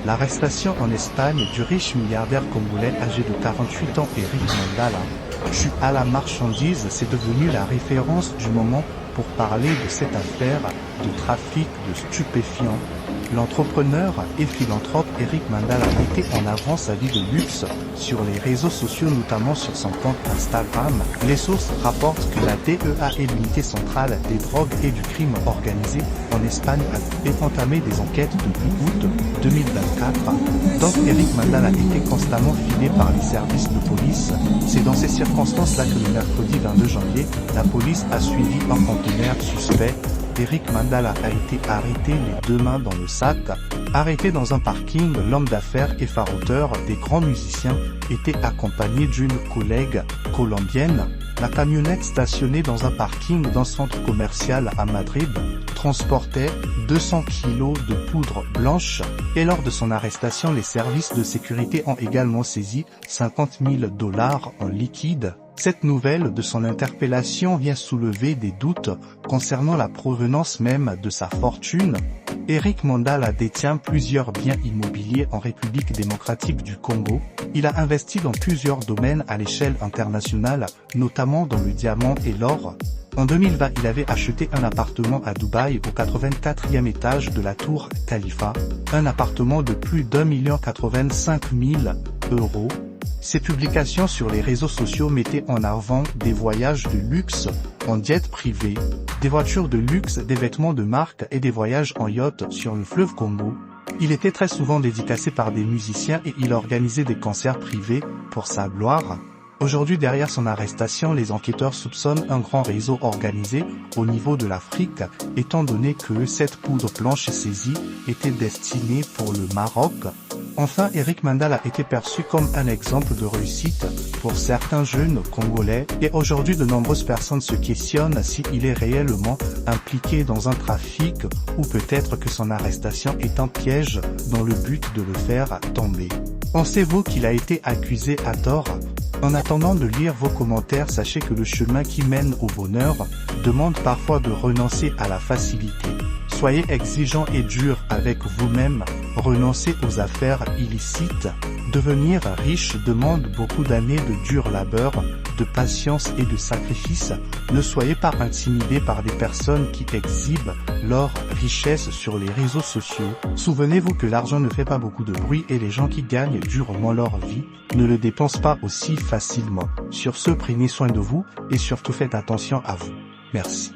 L'arrestation en Espagne du riche milliardaire congolais âgé de 48 ans Eric Mandala, tue à la marchandise, c'est devenu la référence du moment pour parler de cette affaire de trafic de stupéfiants. L'entrepreneur et philanthrope Eric Mandala mettait en avant sa vie de luxe sur les réseaux sociaux, notamment sur son compte Instagram. Les sources rapportent que la DEA et l'unité centrale des drogues et du crime organisé en Espagne a entamé des enquêtes depuis août 2024. Donc Eric Mandala était constamment filé par les services de police. C'est dans ces circonstances-là que le mercredi 22 janvier, la police a suivi un conteneur suspect. Eric Mandala a été arrêté les deux mains dans le sac. Arrêté dans un parking, l'homme d'affaires et phare auteur des grands musiciens était accompagné d'une collègue colombienne. La camionnette stationnée dans un parking d'un centre commercial à Madrid transportait 200 kilos de poudre blanche et lors de son arrestation, les services de sécurité ont également saisi 50 000 $ en liquide. Cette nouvelle de son interpellation vient soulever des doutes concernant la provenance même de sa fortune. Eric Mandala détient plusieurs biens immobiliers en République démocratique du Congo. Il a investi dans plusieurs domaines à l'échelle internationale, notamment dans le diamant et l'or. En 2020, il avait acheté un appartement à Dubaï au 84e étage de la tour Khalifa, un appartement de plus d'1,85 million €. Ses publications sur les réseaux sociaux mettaient en avant des voyages de luxe en jet privé, des voitures de luxe, des vêtements de marque et des voyages en yacht sur le fleuve Congo. Il était très souvent dédicacé par des musiciens et il organisait des concerts privés pour sa gloire. Aujourd'hui, derrière son arrestation, les enquêteurs soupçonnent un grand réseau organisé au niveau de l'Afrique, étant donné que cette poudre blanche saisie était destinée pour le Maroc. Enfin, Eric Mandala était perçu comme un exemple de réussite pour certains jeunes Congolais et aujourd'hui de nombreuses personnes se questionnent s'il est réellement impliqué dans un trafic ou peut-être que son arrestation est un piège dans le but de le faire tomber. Pensez-vous qu'il a été accusé à tort? En attendant de lire vos commentaires, sachez que le chemin qui mène au bonheur demande parfois de renoncer à la facilité. Soyez exigeant et dur avec vous-même, renoncez aux affaires illicites. Devenir riche demande beaucoup d'années de dur labeur, de patience et de sacrifice. Ne soyez pas intimidés par des personnes qui exhibent leur richesse sur les réseaux sociaux. Souvenez-vous que l'argent ne fait pas beaucoup de bruit et les gens qui gagnent durement leur vie ne le dépensent pas aussi facilement. Sur ce, prenez soin de vous et surtout faites attention à vous. Merci.